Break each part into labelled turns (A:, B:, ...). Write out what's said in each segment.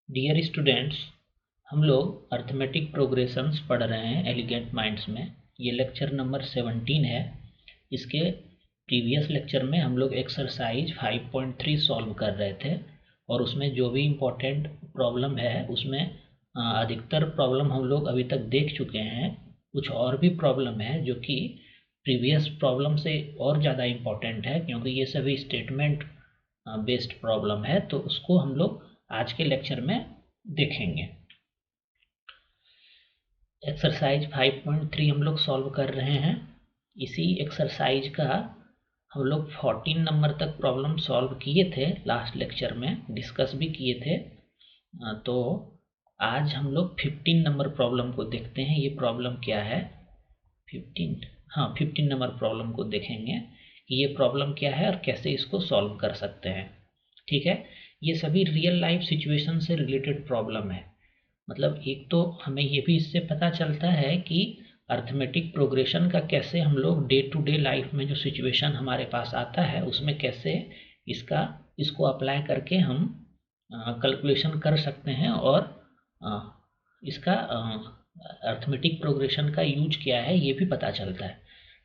A: Dear students, हम लोग arithmetic progressions पढ़ रहे हैं एलिगेंट माइंड्स में। ये लेक्चर नंबर 17 है। इसके प्रीवियस लेक्चर में हम लोग एक्सरसाइज 5.3 सॉल्व कर रहे थे और उसमें जो भी इम्पोर्टेंट प्रॉब्लम है उसमें अधिकतर प्रॉब्लम हम लोग अभी तक देख चुके हैं। कुछ और भी प्रॉब्लम है जो कि प्रीवियस प्रॉब्लम से और ज़्यादा इम्पोर्टेंट है, क्योंकि ये सभी स्टेटमेंट बेस्ड प्रॉब्लम है, तो उसको हम लोग आज के लेक्चर में देखेंगे। एक्सरसाइज 5.3 हम लोग सॉल्व कर रहे हैं। इसी एक्सरसाइज का हम लोग 14 नंबर तक प्रॉब्लम सॉल्व किए थे, लास्ट लेक्चर में डिस्कस भी किए थे। तो आज हम लोग 15 नंबर प्रॉब्लम को देखते हैं। ये प्रॉब्लम क्या है? 15 नंबर प्रॉब्लम को देखेंगे कि ये प्रॉब्लम क्या है और कैसे इसको सॉल्व कर सकते हैं। ठीक है, ये सभी रियल लाइफ सिचुएशन से रिलेटेड प्रॉब्लम है। मतलब एक तो हमें ये भी इससे पता चलता है कि अर्थमेटिक प्रोग्रेशन का कैसे हम लोग डे टू डे लाइफ में जो सिचुएशन हमारे पास आता है उसमें कैसे इसको अप्लाई करके हम कैलकुलेशन कर सकते हैं, और इसका अर्थमेटिक प्रोग्रेशन का यूज क्या है ये भी पता चलता है।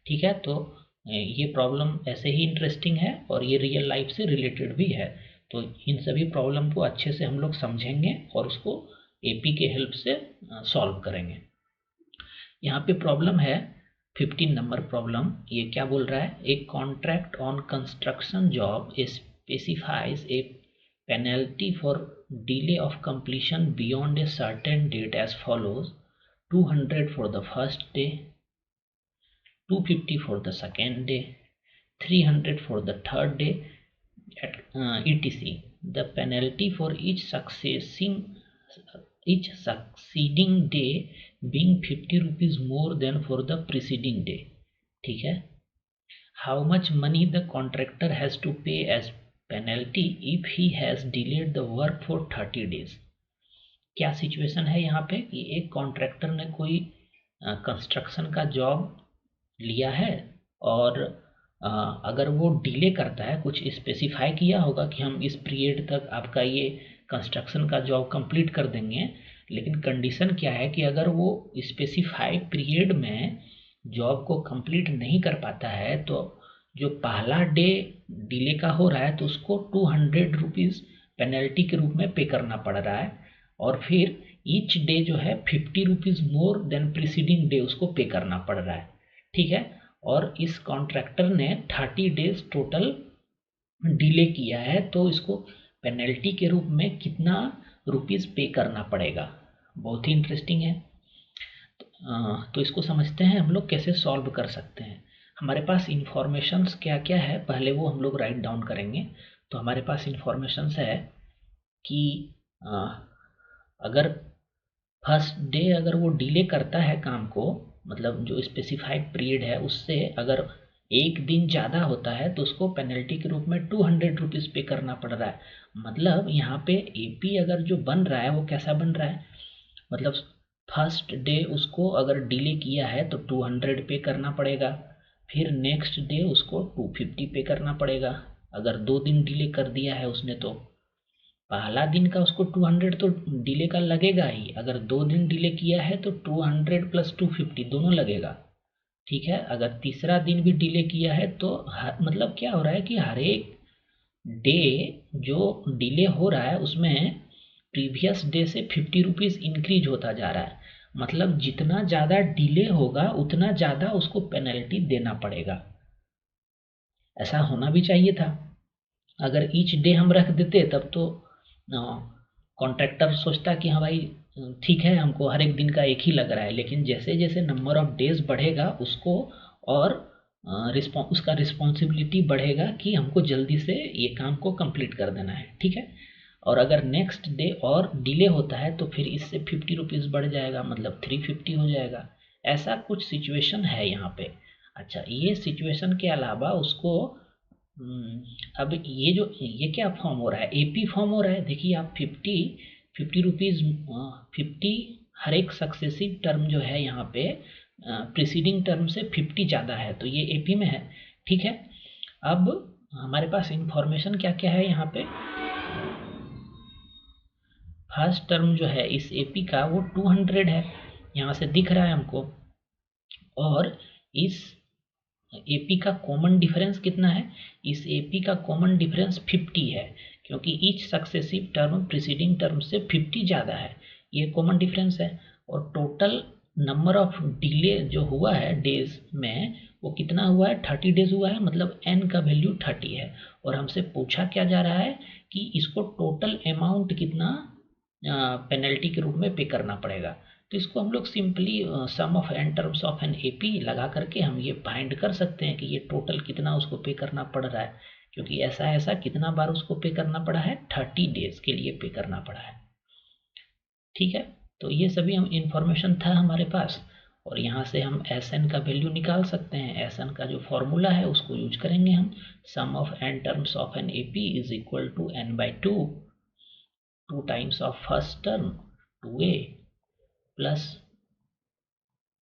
A: ठीक है, तो ये प्रॉब्लम ऐसे ही इंटरेस्टिंग है और ये रियल लाइफ से रिलेटेड भी है। तो इन सभी प्रॉब्लम को अच्छे से हम लोग समझेंगे और उसको एपी के हेल्प से सॉल्व करेंगे। यहाँ पे प्रॉब्लम है 15 नंबर प्रॉब्लम। ये क्या बोल रहा है? A contract on construction job specifies a penalty for delay of completion beyond a certain date as follows: 200 for the first day, 250 for the second day, 300 for the third day, etc. The penalty for each succeeding day being 50 rupees more than for the preceding day. ठीक है, how much money the contractor has to pay as penalty if he has delayed the work for 30 days. क्या situation है यहाँ पे कि एक contractor ने कोई कंस्ट्रक्शन का जॉब लिया है और अगर वो डिले करता है, कुछ स्पेसिफाई किया होगा कि हम इस पीरियड तक आपका ये कंस्ट्रक्शन का जॉब कंप्लीट कर देंगे, लेकिन कंडीशन क्या है कि अगर वो स्पेसिफाइड पीरियड में जॉब को कंप्लीट नहीं कर पाता है तो जो पहला डे डिले का हो रहा है तो उसको 200 रुपीज़ पेनल्टी के रूप में पे करना पड़ रहा है, और फिर ईच डे जो है 50 rupees more than preceding day उसको पे करना पड़ रहा है। ठीक है, और इस कॉन्ट्रैक्टर ने 30 डेज टोटल डिले किया है, तो इसको पेनल्टी के रूप में कितना रुपीज़ पे करना पड़ेगा। बहुत ही इंटरेस्टिंग है। तो इसको समझते हैं हम लोग कैसे सॉल्व कर सकते हैं। हमारे पास इंफॉर्मेशंस क्या क्या है पहले वो हम लोग राइट डाउन करेंगे। तो हमारे पास इंफॉर्मेशंस है कि अगर फर्स्ट डे अगर वो डिले करता है काम को, मतलब जो स्पेसिफाइड पीरियड है उससे अगर एक दिन ज़्यादा होता है तो उसको पेनल्टी के रूप में 200 रुपीज़ पे करना पड़ रहा है। मतलब यहाँ पे एपी अगर जो बन रहा है वो कैसा बन रहा है? मतलब फर्स्ट डे उसको अगर डिले किया है तो 200 पे करना पड़ेगा, फिर नेक्स्ट डे उसको 250 पे करना पड़ेगा। अगर 2 दिन डिले कर दिया है उसने तो पहला दिन का उसको 200 तो डिले का लगेगा ही। अगर 2 दिन डिले किया है तो 200 प्लस 250 दोनों लगेगा। ठीक है, अगर तीसरा दिन भी डिले किया है तो मतलब क्या हो रहा है कि हर एक डे जो डिले हो रहा है उसमें प्रीवियस डे से 50 रुपीज़ इंक्रीज होता जा रहा है। मतलब जितना ज़्यादा डिले होगा उतना ज़्यादा उसको पेनल्टी देना पड़ेगा। ऐसा होना भी चाहिए था। अगर ईच डे हम रख देते तब तो कॉन्ट्रैक्टर सोचता कि हाँ भाई ठीक है, हमको हर एक दिन का एक ही लग रहा है, लेकिन जैसे जैसे नंबर ऑफ डेज बढ़ेगा उसको और उसका रिस्पॉन्सिबिलिटी बढ़ेगा कि हमको जल्दी से ये काम को कंप्लीट कर देना है। ठीक है, और अगर नेक्स्ट डे और डिले होता है तो फिर इससे 50 रुपीज़ बढ़ जाएगा, मतलब 350 हो जाएगा। ऐसा कुछ सिचुएशन है यहाँ पे। अच्छा, ये सिचुएशन के अलावा उसको अब ये क्या फॉर्म हो रहा है? एपी फॉर्म हो रहा है। देखिए आप 50 रुपीज़ 50 हर एक सक्सेसिव टर्म जो है यहाँ पे प्रीसीडिंग टर्म से 50 ज़्यादा है, तो ये एपी में है। ठीक है, अब हमारे पास इंफॉर्मेशन क्या क्या है यहाँ पे? फर्स्ट टर्म जो है इस एपी का वो 200 है, यहाँ से दिख रहा है हमको, और इस एपी का कॉमन डिफरेंस कितना है, इस एपी का कॉमन डिफरेंस 50 है, क्योंकि each successive term preceding term से 50 ज़्यादा है, ये कॉमन डिफरेंस है। और टोटल नंबर ऑफ डिले जो हुआ है डेज में वो कितना हुआ है, 30 डेज हुआ है, मतलब n का वैल्यू 30 है। और हमसे पूछा क्या जा रहा है कि इसको टोटल अमाउंट कितना पेनल्टी के रूप में पे करना पड़ेगा। तो इसको हम लोग simply some of n terms of an AP लगा करके हम ये फाइंड कर सकते हैं कि ये टोटल कितना उसको पे करना पड़ रहा है, क्योंकि ऐसा ऐसा कितना बार उसको पे करना पड़ा है, 30 डेज के लिए पे करना पड़ा है। ठीक है, तो ये सभी हम इंफॉर्मेशन था हमारे पास, और यहाँ से हम एस एन का वैल्यू निकाल सकते हैं। एस एन का जो फॉर्मूला है उसको यूज करेंगे हम, sum of n terms of an AP is equal to n/2, 2 times of first term 2a plus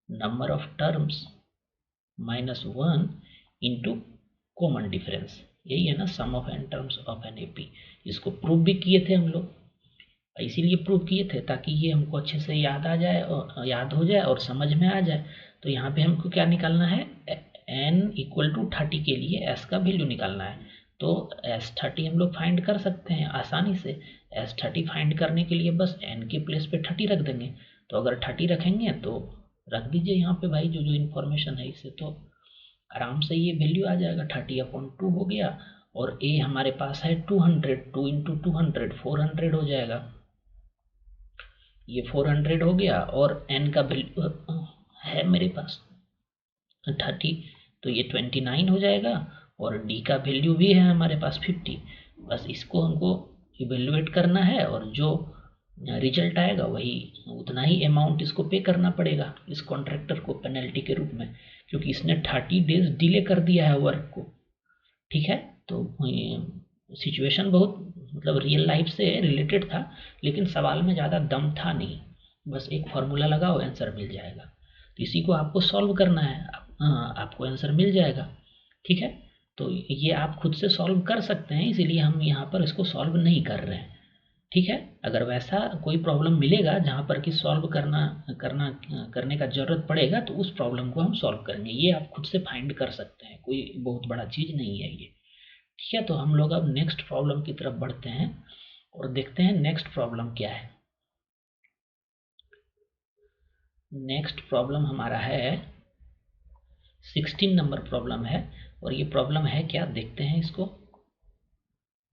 A: number of terms -1 into common difference. यही है ना sum of n terms of an AP. इसको prove भी किए थे हम लोग, इसीलिए प्रूव किए थे ताकि ये हमको अच्छे से याद आ जाए और याद हो जाए और समझ में आ जाए। तो यहाँ पे हमको क्या निकालना है, n इक्वल टू 30 के लिए s का वैल्यू निकालना है। तो s30 हम लोग फाइंड कर सकते हैं आसानी से। s30 फाइंड करने के लिए बस n के प्लेस पे 30 रख देंगे। तो अगर 30 रखेंगे तो रख दीजिए यहाँ पे भाई, जो जो इन्फॉर्मेशन है इससे तो आराम से ये वैल्यू आ जाएगा, 30/2 हो गया। और a हमारे पास है 200, 2 इंटू 200 400 हो जाएगा, ये 400 हो गया। और n का वैल्यू है मेरे पास 30, तो ये 29 हो जाएगा। और d का वैल्यू भी है हमारे पास 50। बस इसको हमको इवेल्युएट करना है, और जो रिजल्ट आएगा वही उतना ही अमाउंट इसको पे करना पड़ेगा इस कॉन्ट्रैक्टर को पेनल्टी के रूप में, क्योंकि इसने 30 डेज डिले कर दिया है वर्क को। ठीक है, तो सिचुएशन बहुत मतलब रियल लाइफ से रिलेटेड था, लेकिन सवाल में ज़्यादा दम था नहीं, बस एक फार्मूला लगाओ आंसर मिल जाएगा। तो इसी को आपको सॉल्व करना है, आपको आंसर मिल जाएगा। ठीक है, तो ये आप खुद से सॉल्व कर सकते हैं, इसीलिए हम यहाँ पर इसको सॉल्व नहीं कर रहे हैं। ठीक है, अगर वैसा कोई प्रॉब्लम मिलेगा जहाँ पर कि सॉल्व करने का ज़रूरत पड़ेगा तो उस प्रॉब्लम को हम सॉल्व करेंगे। ये आप खुद से फाइंड कर सकते हैं, कोई बहुत बड़ा चीज़ नहीं है ये। ठीक है, तो हम लोग अब नेक्स्ट प्रॉब्लम की तरफ बढ़ते हैं और देखते हैं नेक्स्ट प्रॉब्लम क्या है। नेक्स्ट प्रॉब्लम हमारा है 16 नंबर प्रॉब्लम है, और ये प्रॉब्लम है क्या, देखते हैं इसको।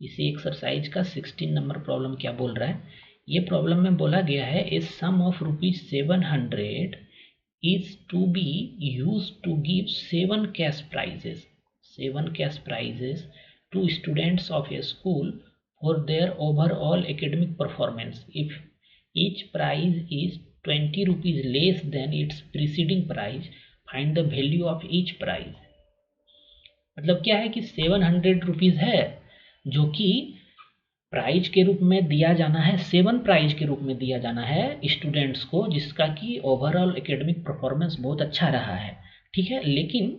A: इसी एक्सरसाइज का 16 नंबर प्रॉब्लम क्या बोल रहा है। ये प्रॉब्लम में बोला गया है ए सम of ₹700 is to be used to give 7 cash prizes to students of a school for their overall academic performance. If each prize is 20 rupees less than its preceding prize, find the value of each prize. मतलब क्या है कि 700 rupees है जो कि prize के रूप में दिया जाना है, 7 प्राइज के रूप में दिया जाना है स्टूडेंट्स को जिसका कि ओवरऑल एकेडमिक परफॉर्मेंस बहुत अच्छा रहा है। ठीक है, लेकिन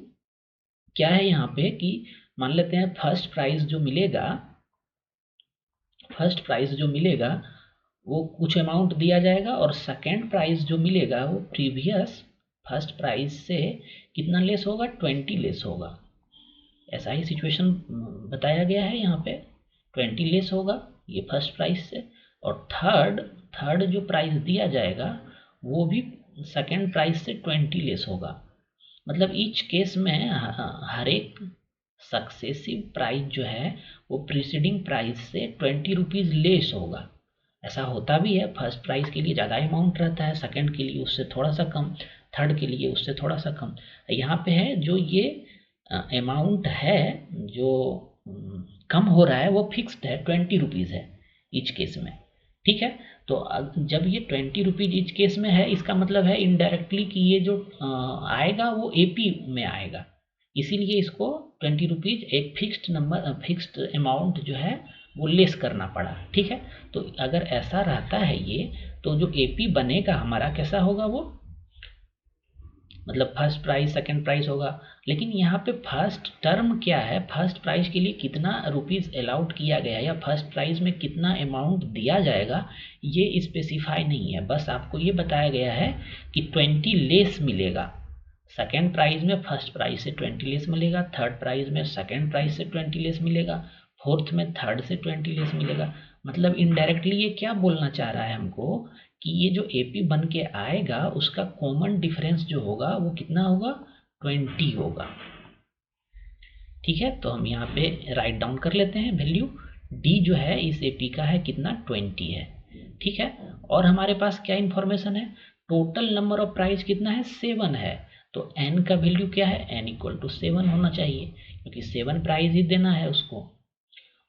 A: क्या है यहाँ पे कि मान लेते हैं फर्स्ट प्राइज जो मिलेगा वो कुछ अमाउंट दिया जाएगा, और सेकेंड प्राइज जो मिलेगा वो प्रीवियस फर्स्ट प्राइज से कितना लेस होगा, 20 लेस होगा। ऐसा ही सिचुएशन बताया गया है यहाँ पे, 20 लेस होगा ये फर्स्ट प्राइस से। और थर्ड जो प्राइस दिया जाएगा वो भी सेकेंड प्राइस से 20 लेस होगा। मतलब ईच केस में हर एक सक्सेसिव प्राइस जो है वो प्रीसीडिंग प्राइस से 20 रुपीज़ लेस होगा। ऐसा होता भी है, फर्स्ट प्राइस के लिए ज़्यादा अमाउंट रहता है, सेकेंड के लिए उससे थोड़ा सा कम, थर्ड के लिए उससे थोड़ा सा कम। यहाँ पे है जो ये अमाउंट है जो कम हो रहा है वो फिक्स्ड है, 20 रुपीज़ है ईच केस में। ठीक है, तो जब ये 20 रुपीज़ ईच केस में है, इसका मतलब है इनडायरेक्टली कि ये जो आएगा वो एपी में आएगा, इसीलिए इसको 20 रुपीज़ एक फिक्स्ड अमाउंट जो है वो लेस करना पड़ा। ठीक है, तो अगर ऐसा रहता है ये, तो जो एपी बनेगा हमारा कैसा होगा, वो मतलब फर्स्ट प्राइस सेकंड प्राइस होगा। लेकिन यहाँ पे फर्स्ट टर्म क्या है, फर्स्ट प्राइस के लिए कितना रुपीज़ अलाउड किया गया या फर्स्ट प्राइस में कितना अमाउंट दिया जाएगा ये स्पेसिफाई नहीं है। बस आपको ये बताया गया है कि 20 लेस मिलेगा। सेकेंड प्राइज में फर्स्ट प्राइज से 20 लेस मिलेगा, थर्ड प्राइज में सेकेंड प्राइज से 20 लेस मिलेगा, फोर्थ में थर्ड से 20 लेस मिलेगा। मतलब इनडायरेक्टली ये क्या बोलना चाह रहा है हमको कि ये जो एपी बन के आएगा उसका कॉमन डिफरेंस जो होगा वो कितना होगा, 20 होगा। ठीक है, तो हम यहाँ पे राइट डाउन कर लेते हैं वैल्यू। डी जो है इस एपी का है कितना, 20 है। ठीक है, और हमारे पास क्या इंफॉर्मेशन है, टोटल नंबर ऑफ प्राइस कितना है, 7 है। तो n का वैल्यू क्या है, n इक्वल टू 7 होना चाहिए क्योंकि 7 प्राइस ही देना है उसको।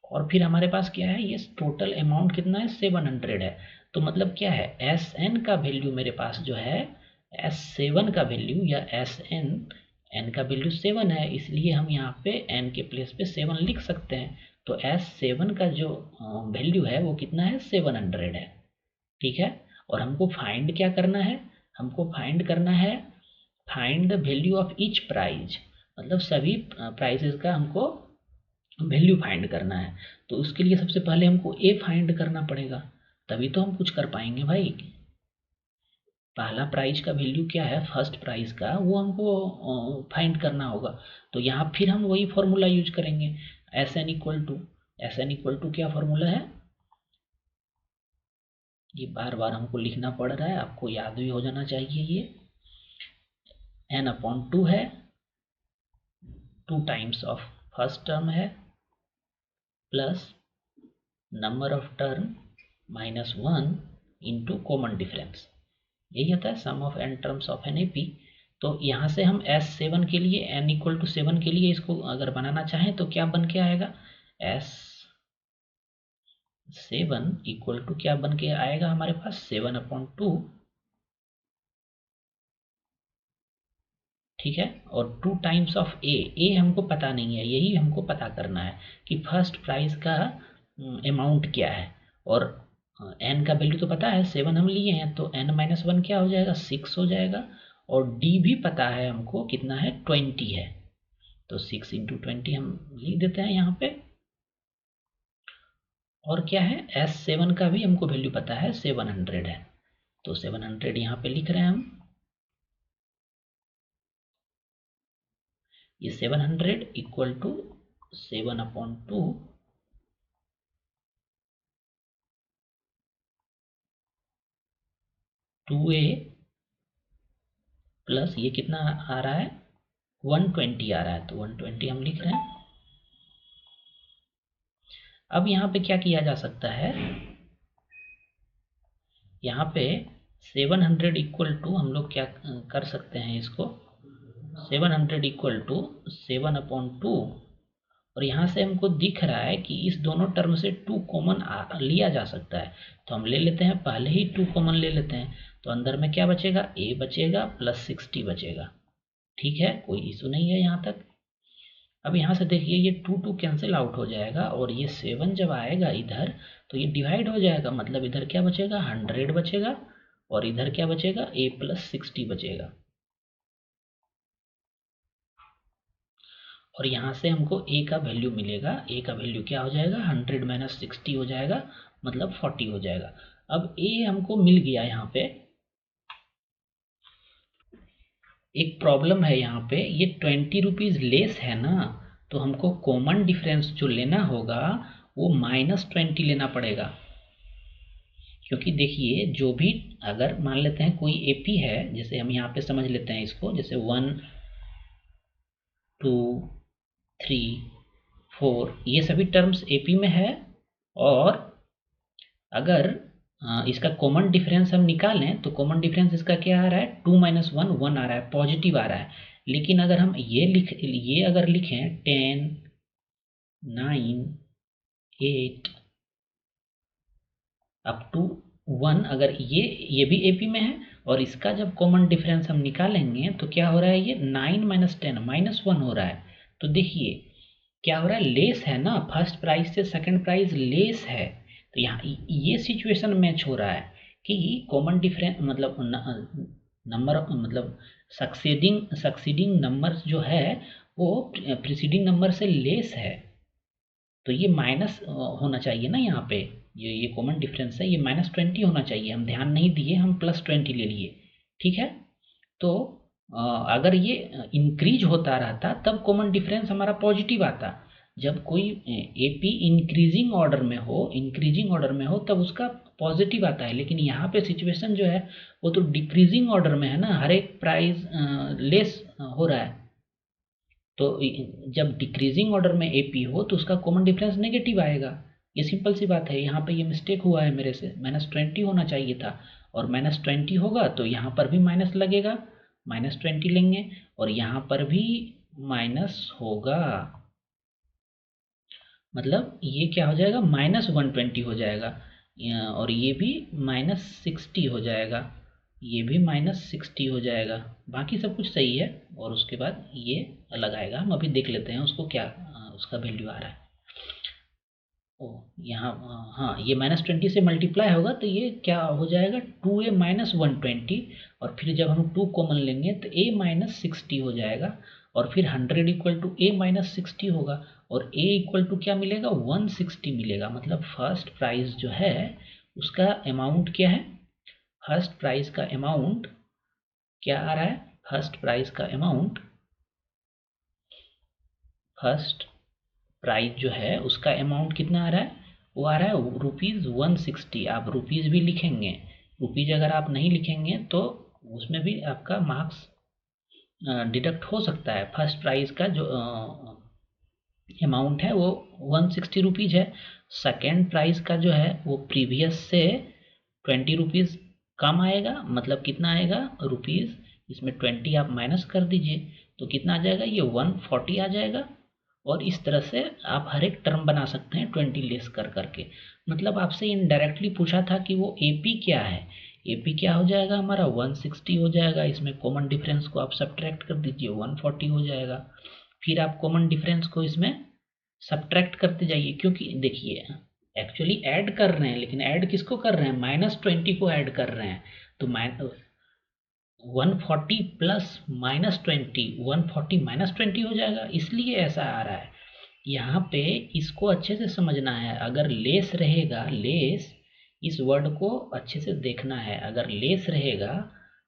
A: और फिर हमारे पास क्या है, ये टोटल अमाउंट कितना है, 700 है। तो मतलब क्या है, एस एन का वैल्यू मेरे पास जो है, S7 का वैल्यू या एन का वैल्यू 7 है, इसलिए हम यहाँ पे n के प्लेस पे 7 लिख सकते हैं। तो S7 का जो वैल्यू है वो कितना है, 700 है। ठीक है, और हमको फाइंड क्या करना है, हमको फाइंड करना है, find the value of each prize, मतलब सभी प्राइजेस का हमको वैल्यू फाइंड करना है। तो उसके लिए सबसे पहले हमको ए फाइंड करना पड़ेगा, तभी तो हम कुछ कर पाएंगे भाई। पहला प्राइज का वैल्यू क्या है, फर्स्ट प्राइज का, वो हमको फाइंड करना होगा। तो यहाँ फिर हम वही फॉर्मूला यूज करेंगे, एस एन इक्वल टू क्या फॉर्मूला है, ये बार बार हमको लिखना पड़ रहा है, आपको याद भी हो जाना चाहिए। ये n/2 है, 2 टाइम्स ऑफ फर्स्ट टर्म है plus number of term minus 1 into common difference, यही होता है sum of n terms of an AP. तो यहाँ से हम S7 के लिए n इक्वल टू 7 के लिए इसको अगर बनाना चाहें तो क्या बन के आएगा, S7 इक्वल टू क्या बन के आएगा हमारे पास, 7/2। ठीक है, और 2 टाइम्स ऑफ ए हमको पता नहीं है, यही हमको पता करना है कि फर्स्ट प्राइस का अमाउंट क्या है। और n का वैल्यू तो पता है 7 हम लिए हैं, तो n-1 क्या हो जाएगा, 6 हो जाएगा। और d भी पता है हमको कितना है, 20 है। तो 6 इंटू 20 हम लिख देते हैं यहाँ पे। और क्या है, S7 का भी हमको वैल्यू पता है, 700 है। तो 700 यहाँ पे लिख रहे हैं हम। ये 700 इक्वल टू 7/2 2a प्लस ये कितना आ रहा है, 120 आ रहा है, तो 120 हम लिख रहे हैं। अब यहाँ पे क्या किया जा सकता है, यहाँ पे 700 इक्वल टू हम लोग क्या कर सकते हैं इसको, 700 इक्वल टू 7/2। और यहाँ से हमको दिख रहा है कि इस दोनों टर्म से 2 कॉमन लिया जा सकता है, तो हम ले लेते हैं, पहले ही 2 कॉमन ले लेते हैं। तो अंदर में क्या बचेगा, a बचेगा प्लस 60 बचेगा। ठीक है, कोई इशू नहीं है यहाँ तक। अब यहाँ से देखिए ये 2 कैंसिल आउट हो जाएगा, और ये 7 जब आएगा इधर तो ये डिवाइड हो जाएगा, मतलब इधर क्या बचेगा, 100 बचेगा, और इधर क्या बचेगा, a प्लस 60 बचेगा। और यहाँ से हमको a का वैल्यू मिलेगा, a का वैल्यू क्या हो जाएगा, 100 माइनस 60 हो जाएगा, मतलब 40 हो जाएगा। अब a हमको मिल गया। यहाँ पे एक प्रॉब्लम है, यहाँ पे ये 20 रुपीज़ लेस है ना, तो हमको कॉमन डिफरेंस जो लेना होगा वो -20 लेना पड़ेगा। क्योंकि देखिए जो भी, अगर मान लेते हैं कोई एपी है, जैसे हम यहाँ पे समझ लेते हैं इसको, जैसे 1 2 3 4 ये सभी टर्म्स एपी में है। और अगर इसका कॉमन डिफरेंस हम निकालें तो कॉमन डिफरेंस इसका क्या आ रहा है, 2 - 1 1 आ रहा है, पॉजिटिव आ रहा है। लेकिन अगर हम ये अगर लिखें 10 9 8 अप टू 1, अगर ये भी एपी में है, और इसका जब कॉमन डिफरेंस हम निकालेंगे तो क्या हो रहा है, ये 9 - 10 -1 हो रहा है। तो देखिए क्या हो रहा है, लेस है ना, फर्स्ट प्राइस से सेकंड प्राइस लेस है। तो यहाँ ये सिचुएशन मैच हो रहा है कि कॉमन डिफरेंस मतलब नंबर मतलब सक्सीडिंग नंबर जो है वो प्रीसीडिंग नंबर से लेस है, तो ये माइनस होना चाहिए ना यहाँ पे। ये कॉमन डिफरेंस है, ये -20 होना चाहिए, हम ध्यान नहीं दिए, हम +20 ले लिए। ठीक है, तो अगर ये इंक्रीज होता रहता तब कॉमन डिफरेंस हमारा पॉजिटिव आता। जब कोई एपी इंक्रीजिंग ऑर्डर में हो तब उसका पॉजिटिव आता है, लेकिन यहाँ पे सिचुएशन जो है वो तो डिक्रीजिंग ऑर्डर में है ना, हर एक प्राइस लेस हो रहा है। तो जब डिक्रीजिंग ऑर्डर में एपी हो तो उसका कॉमन डिफरेंस नेगेटिव आएगा। ये सिंपल सी बात है, यहाँ पे ये मिस्टेक हुआ है मेरे से, -20 होना चाहिए था, और -20 होगा तो यहाँ पर भी माइनस लगेगा, -20 लेंगे, और यहाँ पर भी माइनस होगा, मतलब ये क्या हो जाएगा, -120 हो जाएगा, और ये भी -60 हो जाएगा, ये भी -60 हो जाएगा, बाकी सब कुछ सही है। और उसके बाद ये अलग आएगा, हम अभी देख लेते हैं उसको क्या उसका वैल्यू आ रहा है। ओ यहाँ हाँ, ये -20 से मल्टीप्लाई होगा तो ये क्या हो जाएगा, 2a -120, और फिर जब हम 2 कॉमन लेंगे तो a -60 हो जाएगा, और फिर 100 इक्वल टू a -60 होगा, और a इक्वल टू क्या मिलेगा, 160 मिलेगा। मतलब फर्स्ट प्राइस जो है उसका अमाउंट क्या है, फर्स्ट प्राइस का अमाउंट क्या आ रहा है, फर्स्ट प्राइस का अमाउंट, फर्स्ट प्राइस जो है उसका अमाउंट कितना आ रहा है, वो आ रहा है ₹160। आप रुपीज़ भी लिखेंगे, रुपीज़ अगर आप नहीं लिखेंगे तो उसमें भी आपका मार्क्स डिडक्ट हो सकता है। फर्स्ट प्राइस का जो अमाउंट है वो 160 रुपीज़ है, सेकेंड प्राइस का जो है वो प्रीवियस से 20 रुपीज़ कम आएगा, मतलब कितना आएगा रुपीज़, इसमें 20 आप माइनस कर दीजिए तो कितना आ जाएगा, ये 140 आ जाएगा। और इस तरह से आप हर एक टर्म बना सकते हैं 20 लेस कर करके। मतलब आपसे इनडायरेक्टली पूछा था कि वो एपी क्या है, एपी क्या हो जाएगा हमारा, 160 हो जाएगा, इसमें कॉमन डिफरेंस को आप सब्ट्रैक्ट कर दीजिए, 140 हो जाएगा। फिर आप कॉमन डिफरेंस को इसमें सब्ट्रैक्ट करते जाइए, क्योंकि देखिए एक्चुअली ऐड कर रहे हैं, लेकिन ऐड किसको कर रहे हैं, -20 को ऐड कर रहे हैं, तो 140 प्लस -20, 140 -20 हो जाएगा, इसलिए ऐसा आ रहा है। यहाँ पे इसको अच्छे से समझना है, अगर लेस रहेगा, लेस इस वर्ड को अच्छे से देखना है, अगर लेस रहेगा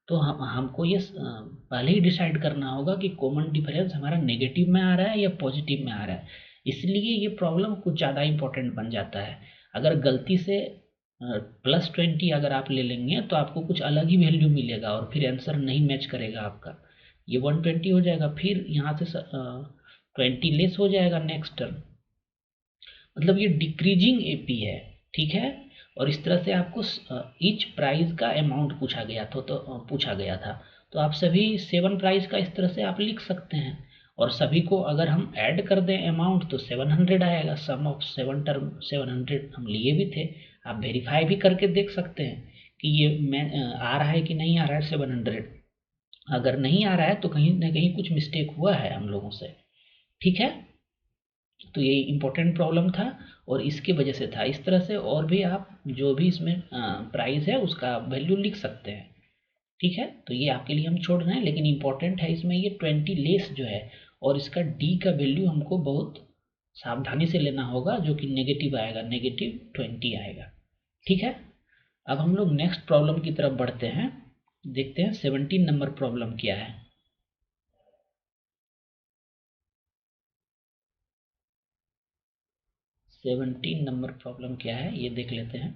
A: तो हमको ये पहले ही डिसाइड करना होगा कि कॉमन डिफरेंस हमारा नेगेटिव में आ रहा है या पॉजिटिव में आ रहा है, इसलिए ये प्रॉब्लम कुछ ज़्यादा इंपॉर्टेंट बन जाता है। अगर गलती से +20 अगर आप ले लेंगे तो आपको कुछ अलग ही वैल्यू मिलेगा और फिर आंसर नहीं मैच करेगा आपका, ये 120 हो जाएगा, फिर यहाँ से 20 लेस हो जाएगा नेक्स्ट टर्म, मतलब ये डिक्रीजिंग एपी है। ठीक है, और इस तरह से आपको ईच प्राइस का अमाउंट पूछा गया था, तो आप सभी 7 प्राइस का इस तरह से आप लिख सकते हैं, और सभी को अगर हम ऐड कर दें अमाउंट तो 700 आएगा, सम ऑफ 7 टर्म 700 हम लिए भी थे, आप वेरीफाई भी करके देख सकते हैं कि ये मैं आ रहा है कि नहीं आ रहा है 700। अगर नहीं आ रहा है तो कहीं ना कहीं कुछ मिस्टेक हुआ है हम लोगों से। ठीक है, तो ये इम्पोर्टेंट प्रॉब्लम था और इसकी वजह से था। इस तरह से और भी आप जो भी इसमें प्राइस है उसका वैल्यू लिख सकते हैं। ठीक है, तो ये आपके लिए हम छोड़ रहे हैं, लेकिन इम्पोर्टेंट है इसमें ये 20 लेस जो है, और इसका डी का वैल्यू हमको बहुत सावधानी से लेना होगा, जो कि नेगेटिव आएगा, -20 आएगा। ठीक है, अब हम लोग नेक्स्ट प्रॉब्लम की तरफ बढ़ते हैं, देखते हैं 17 नंबर प्रॉब्लम क्या है। 17 नंबर प्रॉब्लम क्या है ये देख लेते हैं।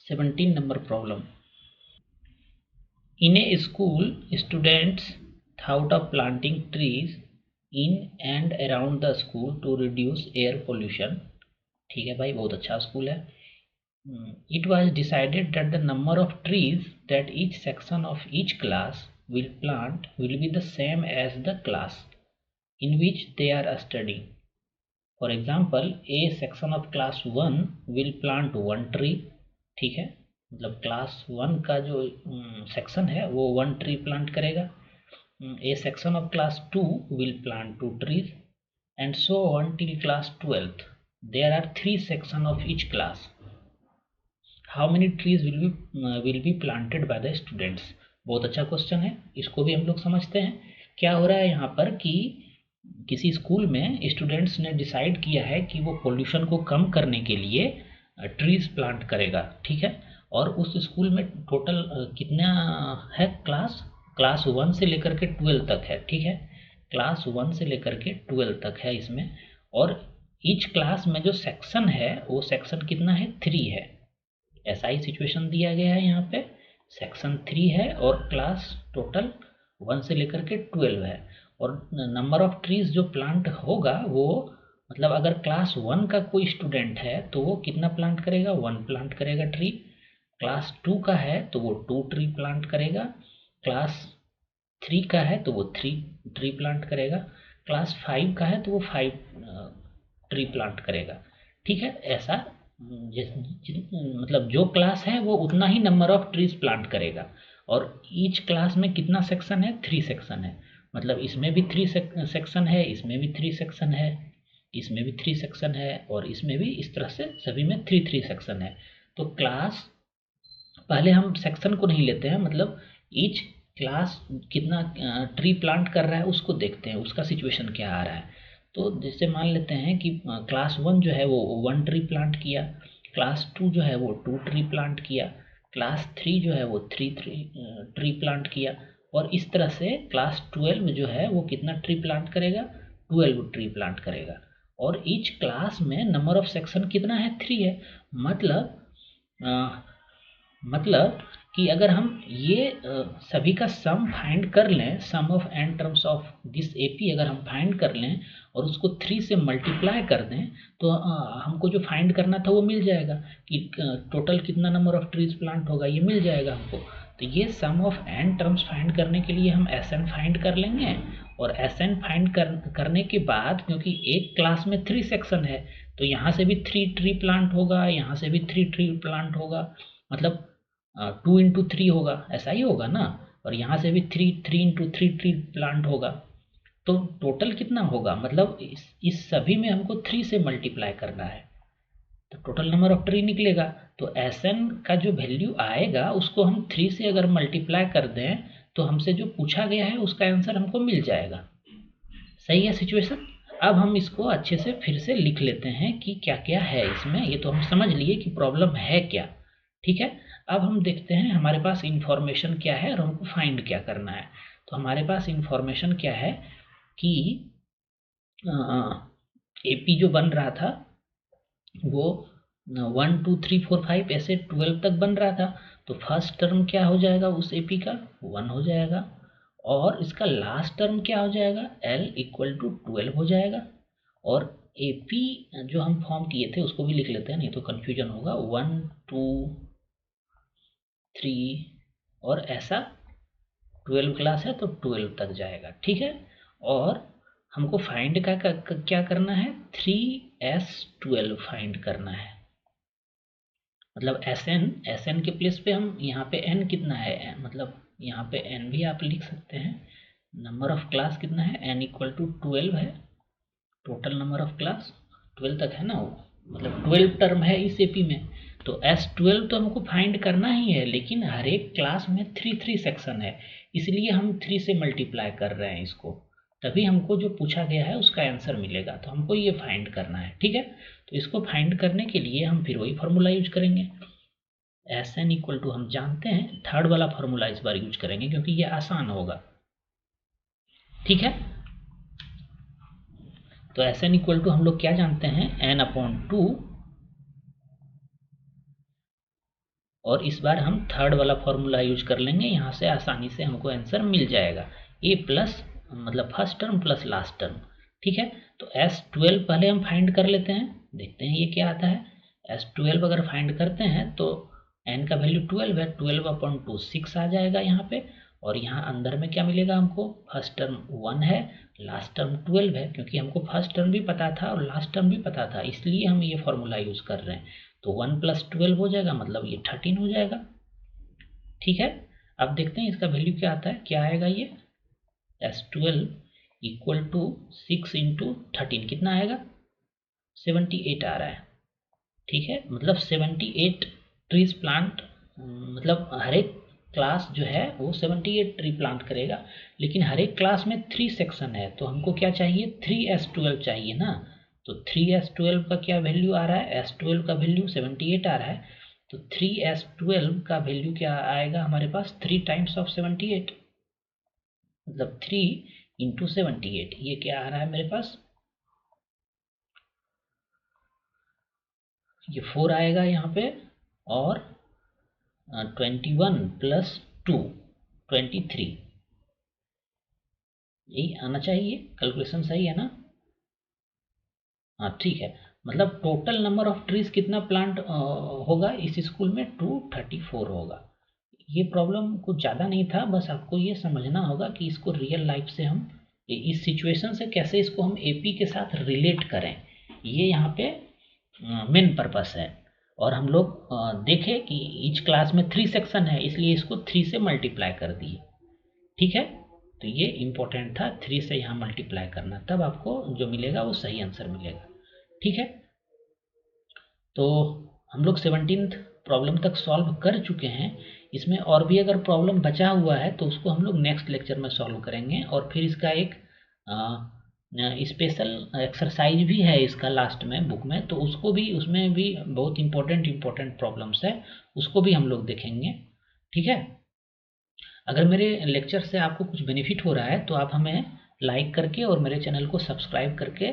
A: 17 number problem, in a school students thought of planting trees in and around the school to reduce air pollution। ठीक है भाई, बहुत अच्छा स्कूल है। It was decided that the number of trees that each section of each class will plant will be the same as the class in which they are studying। For example, a section of class 1 will plant one tree। ठीक है, मतलब class 1 का जो section है वो 1 tree plant करेगा। a section of class 2 will plant 2 trees and so on till class 12th। there are 3 sections of each class, how many trees will be planted by the students? बहुत अच्छा question है, इसको भी हम लोग समझते हैं। क्या हो रहा है यहाँ पर कि किसी स्कूल में स्टूडेंट्स ने डिसाइड किया है कि वो पोल्यूशन को कम करने के लिए ट्रीज प्लांट करेगा, ठीक है। और उस स्कूल में टोटल कितना है क्लास 1 से लेकर के 12 तक है, ठीक है। क्लास 1 से लेकर के 12 तक है इसमें, और ईच क्लास में जो सेक्शन है वो सेक्शन कितना है, 3 है। ऐसा ही सिचुएशन दिया गया है यहाँ पे, सेक्शन 3 है और क्लास टोटल 1 से लेकर के 12 है। और नंबर ऑफ ट्रीज जो प्लांट होगा वो, मतलब अगर क्लास 1 का कोई स्टूडेंट है तो वो कितना प्लांट करेगा, 1 प्लांट करेगा ट्री। क्लास 2 का है तो वो 2 ट्री प्लांट करेगा। क्लास 3 का है तो वो 3 ट्री प्लांट करेगा। क्लास 5 का है तो वो 5 ट्री प्लांट करेगा, ठीक है। ऐसा मतलब जो क्लास है वो उतना ही नंबर ऑफ ट्रीज प्लांट करेगा। और ईच क्लास में कितना सेक्शन है, 3 सेक्शन है। मतलब इसमें भी 3 सेक्शन है, इसमें भी 3 सेक्शन है, इसमें भी 3 सेक्शन है, और इसमें भी, इस तरह से सभी में 3 सेक्शन है। तो क्लास, पहले हम सेक्शन को नहीं लेते हैं, मतलब ईच क्लास कितना ट्री प्लांट कर रहा है उसको देखते हैं, उसका सिचुएशन क्या आ रहा है। तो जैसे मान लेते हैं कि क्लास 1 जो है वो 1 ट्री प्लांट किया, क्लास 2 जो है वो 2 ट्री प्लांट किया, क्लास 3 जो है वो 3 ट्री प्लांट किया, और इस तरह से क्लास 12 जो है वो कितना ट्री प्लांट करेगा, 12 ट्री प्लांट करेगा। और ईच क्लास में नंबर ऑफ सेक्शन कितना है, 3 है। मतलब कि अगर हम ये सभी का सम फाइंड कर लें, sum of n terms of this AP अगर हम फाइंड कर लें और उसको 3 से मल्टीप्लाई कर दें, तो हमको जो फाइंड करना था वो मिल जाएगा कि टोटल कितना नंबर ऑफ ट्रीज प्लांट होगा, ये मिल जाएगा हमको। तो ये सम ऑफ एन टर्म्स फाइंड करने के लिए हम एस एन फाइंड कर लेंगे, और एस एन फाइंड करने के बाद, क्योंकि एक क्लास में 3 सेक्शन है, तो यहाँ से भी 3 ट्री प्लांट होगा, यहाँ से भी 3 ट्री प्लांट होगा, मतलब 2 इंटू 3 होगा, ऐसा ही होगा ना। और यहाँ से भी 3 इंटू 3 ट्री प्लांट होगा। तो टोटल कितना होगा, मतलब इस सभी में हमको 3 से मल्टीप्लाई करना है, तो टोटल नंबर ऑफ ट्री निकलेगा। तो एस एन का जो वैल्यू आएगा उसको हम 3 से अगर मल्टीप्लाई कर दें तो हमसे जो पूछा गया है उसका आंसर हमको मिल जाएगा। सही है सिचुएशन। अब हम इसको अच्छे से फिर से लिख लेते हैं कि क्या क्या है इसमें। ये तो हम समझ लिए कि प्रॉब्लम है क्या, ठीक है। अब हम देखते हैं हमारे पास इंफॉर्मेशन क्या है और हमको फाइंड क्या करना है। तो हमारे पास इंफॉर्मेशन क्या है कि एपी जो बन रहा था वो 1 2 3 4 5 ऐसे 12 तक बन रहा था। तो फर्स्ट टर्म क्या हो जाएगा उस एपी का, 1 हो जाएगा, और इसका लास्ट टर्म क्या हो जाएगा, L इक्वल टू 12 हो जाएगा। और एपी जो हम फॉर्म किए थे उसको भी लिख लेते हैं, नहीं तो कन्फ्यूजन होगा। 1 2 3 और ऐसा 12 क्लास है तो 12 तक जाएगा, ठीक है। और हमको फाइंड क्या करना है, 3s12 फाइंड करना है। मतलब एस एन के प्लेस पे हम यहाँ पे n कितना है, मतलब यहाँ पे n भी आप लिख सकते हैं। नंबर ऑफ क्लास कितना है, n इक्वल टू 12 है। टोटल नंबर ऑफ क्लास 12 तक है ना वो, मतलब 12 टर्म है इस एपी में। तो S12 तो हमको फाइंड करना ही है, लेकिन हर एक क्लास में 3 सेक्शन है, इसलिए हम 3 से मल्टीप्लाई कर रहे हैं इसको, तभी हमको जो पूछा गया है उसका आंसर मिलेगा। तो हमको ये फाइंड करना है, ठीक है। तो इसको फाइंड करने के लिए हम फिर वही फार्मूला यूज करेंगे, एस एन इक्वल टू, हम जानते हैं थर्ड वाला फार्मूला इस बार यूज करेंगे क्योंकि ये आसान होगा, ठीक है। तो एस एन इक्वल टू हम लोग क्या जानते हैं, n/2, और इस बार हम थर्ड वाला फॉर्मूला यूज कर लेंगे, यहाँ से आसानी से हमको आंसर मिल जाएगा। ए प्लस, मतलब first term plus last term, ठीक है। तो S12 पहले हम फाइंड कर लेते हैं, देखते हैं ये क्या आता है। S12 अगर फाइंड करते हैं तो n का वैल्यू 12 है, 12/2 6 आ जाएगा यहाँ पे। और यहाँ अंदर में क्या मिलेगा हमको, फर्स्ट टर्म 1 है, लास्ट टर्म 12 है, क्योंकि हमको फर्स्ट टर्म भी पता था और लास्ट टर्म भी पता था, इसलिए हम ये फॉर्मूला यूज कर रहे हैं। तो 1 + 12 हो जाएगा, मतलब ये 13 हो जाएगा, ठीक है। अब देखते हैं इसका वैल्यू क्या आता है, क्या आएगा ये, S12 इक्वल टू 6 × 13 कितना आएगा, 78 आ रहा है। ठीक है, मतलब 78 ट्रीज प्लांट, मतलब हर एक क्लास जो है वो 78 ट्री प्लांट करेगा, लेकिन हर एक क्लास में 3 सेक्शन है, तो हमको क्या चाहिए, 3s12 चाहिए ना। तो 3s12 का क्या वैल्यू आ रहा है, s12 का वैल्यू 78 आ रहा है, तो 3s12 का वैल्यू क्या आएगा हमारे पास, 3 टाइम्स ऑफ 78, मतलब 3 इंटू 78, ये क्या आ रहा है मेरे पास, ये 4 आएगा यहाँ पे, और 21 प्लस 2 23, यही आना चाहिए, कैलकुलेशन सही है ना। हाँ ठीक है, मतलब टोटल नंबर ऑफ ट्रीज कितना प्लांट होगा इस स्कूल में, 234 होगा। ये प्रॉब्लम कुछ ज़्यादा नहीं था, बस आपको ये समझना होगा कि इसको रियल लाइफ से हम इस सिचुएशन से कैसे इसको हम एपी के साथ रिलेट करें, ये यहाँ पे मेन पर्पस है। और हम लोग देखें कि ईच क्लास में 3 सेक्शन है, इसलिए इसको 3 से मल्टीप्लाई कर दिए। ठीक है, तो ये इम्पोर्टेंट था, 3 से यहाँ मल्टीप्लाई करना, तब आपको जो मिलेगा वो सही आंसर मिलेगा। ठीक है, तो हम लोग 17th प्रॉब्लम तक सॉल्व कर चुके हैं। इसमें और भी अगर प्रॉब्लम बचा हुआ है तो उसको हम लोग नेक्स्ट लेक्चर में सॉल्व करेंगे, और फिर इसका एक स्पेशल एक्सरसाइज भी है इसका लास्ट में बुक में, तो उसको भी, उसमें भी बहुत इंपॉर्टेंट प्रॉब्लम्स है, उसको भी हम लोग देखेंगे। ठीक है, अगर मेरे लेक्चर से आपको कुछ बेनिफिट हो रहा है तो आप हमें लाइक करके और मेरे चैनल को सब्सक्राइब करके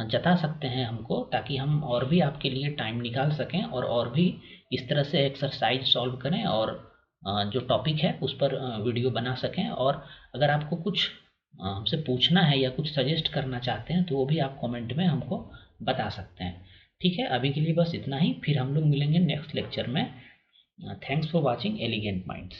A: जता सकते हैं हमको, ताकि हम और भी आपके लिए टाइम निकाल सकें और भी इस तरह से एक्सरसाइज सॉल्व करें, और जो टॉपिक है उस पर वीडियो बना सकें। और अगर आपको कुछ हमसे पूछना है या कुछ सजेस्ट करना चाहते हैं तो वो भी आप कमेंट में हमको बता सकते हैं। ठीक है, अभी के लिए बस इतना ही, फिर हम लोग मिलेंगे नेक्स्ट लेक्चर में। Thanks for watching elegant minds.